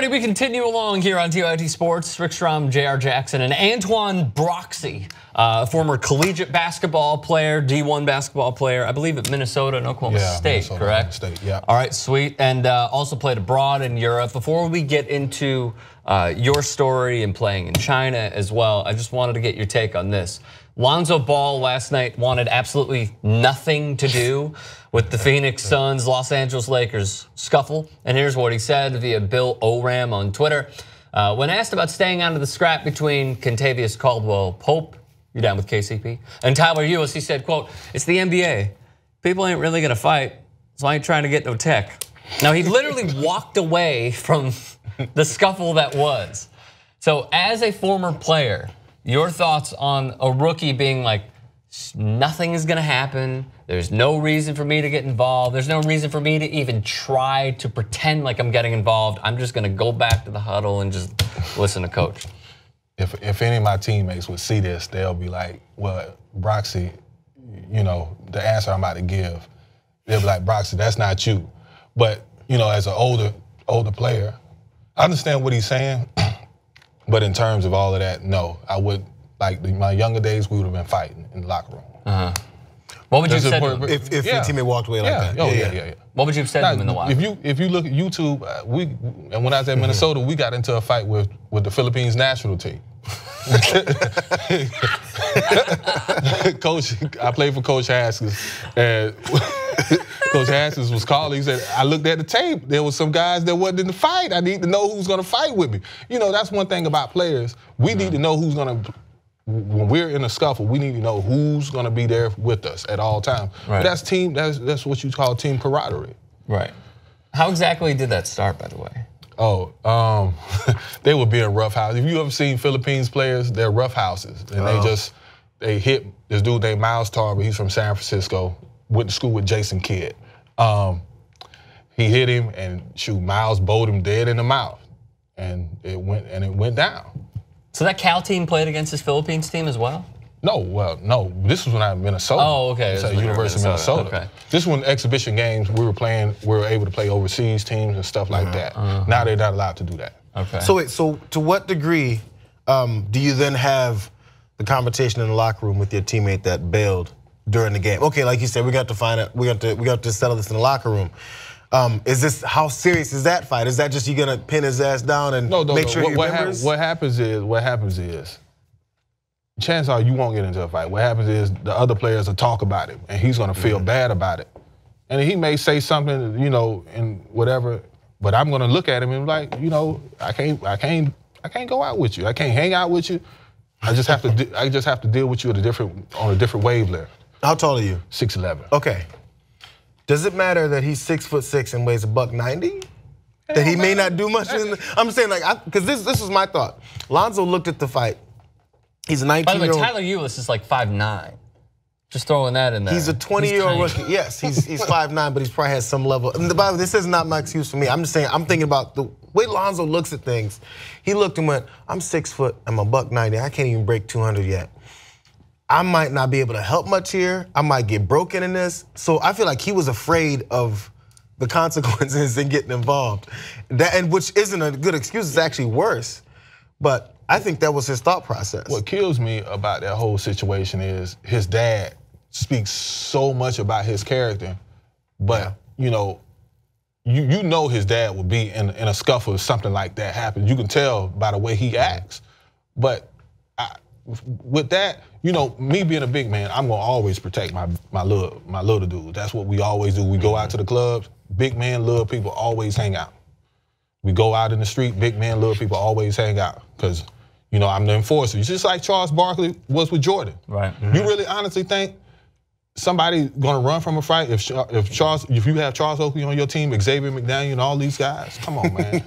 Everybody, we continue along here on TYT Sports. Rick Strom, Jayar Jackson, and Antoine Broxsie, former collegiate basketball player, D1 basketball player, I believe at Minnesota and Oklahoma State, Minnesota, correct? State, yeah. All right, sweet. And also played abroad in Europe. Before we get into your story and playing in China as well, I just wanted to get your take on this. Lonzo Ball last night wanted absolutely nothing to do with the Phoenix Suns, Los Angeles Lakers scuffle. And here's what he said via Bill Oram on Twitter. When asked about staying out of the scrap between Kentavious Caldwell-Pope, you're down with KCP, and Tyler Ulis, he said, quote, "It's the NBA. People ain't really gonna fight, so I ain't trying to get no tech." Now, he literally walked away from the scuffle that was. So as a former player, your thoughts on a rookie being like, nothing is gonna happen, there's no reason for me to get involved, there's no reason for me to even try to pretend like I'm getting involved, I'm just gonna go back to the huddle and just listen to coach. If any of my teammates would see this, they'll be like, well, Broxsie, you know, the answer I'm about to give, they'll be like, Broxsie, that's not you. But, you know, as an older player, I understand what he's saying, but in terms of all of that, no, I would, like my younger days, we would have been fighting in the locker room. What would you have said to him? If your teammate walked away like that? Oh, yeah. What would you have said to him in the locker room? If you look at YouTube, and when I was at Minnesota, we got into a fight with the Philippines national team. Coach, I played for Coach Haskins, and Coach Haskins was calling. He said, I looked at the tape. There was some guys that wasn't in the fight. I need to know who's going to fight with me. You know, that's one thing about players. We need to know who's going to. When we're in a scuffle, we need to know who's going to be there with us at all times. Right. But that's team. That's what you call team camaraderie. Right. How exactly did that start, by the way? Oh, they would be in rough houses. If you ever seen Philippines players, they're rough houses, and they hit this dude named Miles Tarver. He's from San Francisco. Went to school with Jason Kidd. He hit him, and Miles bowled him dead in the mouth, and it went down. So that Cal team played against his Philippines team as well? No. This was when I was in Minnesota. Oh, okay. It's at University of Minnesota. Okay. This was when exhibition games we were able to play overseas teams and stuff like that. Now they're not allowed to do that. Okay. So wait, so to what degree do you then have the conversation in the locker room with your teammate that bailed during the game? Okay, like you said, we got to find out. We got to settle this in the locker room. How serious is that fight? Is that just you gonna pin his ass down and make sure he remembers? What happens is, chances are you won't get into a fight. What happens is the other players will talk about it, and he's gonna feel bad about it. And he may say something, you know, and whatever, but I'm gonna look at him and be like, you know, I can't go out with you. I can't hang out with you. I just have to deal with you on a different wavelength. How tall are you? 6'11". Okay. Does it matter that he's 6'6" and weighs $190? That he may not do much in I'm saying, like, because this was my thought. Lonzo looked at the fight. He's a 19-year-old. By the way, Tyler Ulis is like 5'9". Just throwing that in there. He's a 20-year-old rookie. Yes, he's 5'9", but he's probably has some level. And by the way, this is not my excuse for me. I'm just saying, I'm thinking about the way Lonzo looks at things. He looked and went, I'm 6 foot, I'm $190. I can't even break 200 yet. I might not be able to help much here. I might get broken in this. So I feel like he was afraid of the consequences in getting involved. And which isn't a good excuse, it's actually worse. But I think that was his thought process. What kills me about that whole situation is his dad speaks so much about his character, but you know his dad would be in a scuffle if something like that happened. You can tell by the way he acts. But with that, you know, me being a big man, I'm gonna always protect my little dude. That's what we always do. We go out to the clubs, big man, little people always hang out. We go out in the street, big man, little people always hang out. Because, you know, I'm the enforcer. Just like Charles Barkley was with Jordan. Right. You really honestly think somebody gonna run from a fight if you have Charles Oakley on your team, Xavier McDaniel and all these guys? Come on, man.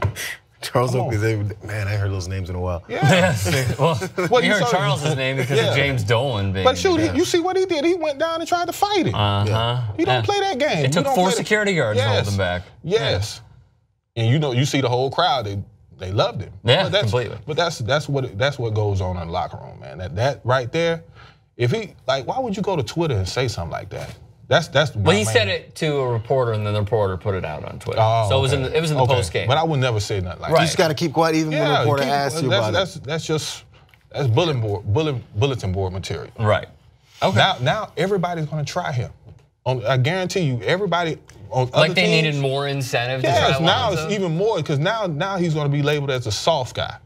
Charles Oakley, man, I ain't heard those names in a while. Yeah. Well, you heard Charles's name because of James Dolan being. But shoot, you see what he did? He went down and tried to fight him. He don't play that game. It took 4 security guards to hold him back. Yes. And you know, you see the whole crowd. They loved him. Yeah, completely. But that's what goes on in the locker room, man. That right there. If he why would you go to Twitter and say something like that? That's. Well, he said it to a reporter, and then the reporter put it out on Twitter. Oh, so okay. it was in the post game. But I would never say nothing like You that. just got to keep quiet even when the reporter asks you about it. That's bulletin board material. Right. Okay. Now everybody's going to try him. I guarantee you, everybody on other like they teams, needed more incentive. Yes, to try now Lonzo? it's even more because now he's going to be labeled as a soft guy.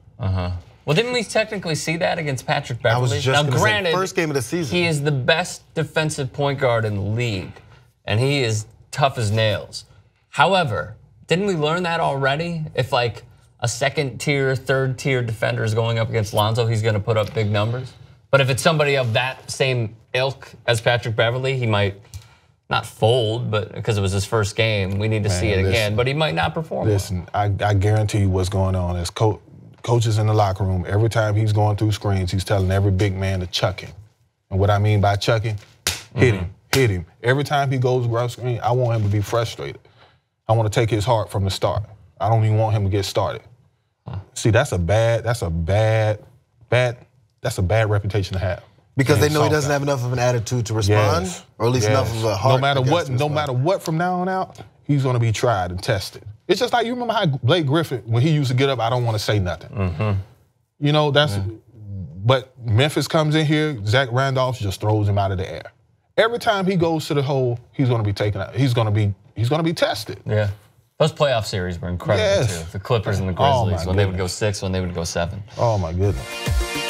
Well, didn't we technically see that against Patrick Beverley? I was just now, granted, first game of the season. He is the best defensive point guard in the league, and he is tough as nails. However, didn't we learn that already? If like a second tier, third tier defender is going up against Lonzo, he's going to put up big numbers. But if it's somebody of that same ilk as Patrick Beverley, he might not fold, but because it was his first game, we need to see it again. But he might not perform. Listen, I guarantee you what's going on is coaches in the locker room, every time he's going through screens, he's telling every big man to chuck him. And what I mean by chucking, hit him. Every time he goes across screen, I want him to be frustrated. I want to take his heart from the start. I don't even want him to get started. See, that's a bad reputation to have. Because they know he doesn't have enough of an attitude to respond, or at least enough of a heart. No matter what, from now on out, he's going to be tried and tested. It's just like, you remember how Blake Griffin, when he used to get up, I don't want to say nothing. You know, that's. But Memphis comes in here, Zach Randolph just throws him out of the air. Every time he goes to the hole, he's going to be taken out. He's going to be tested. Yeah. Those playoff series were incredible too. The Clippers and the Grizzlies, when they would go 6, when they would go 7. Oh my goodness.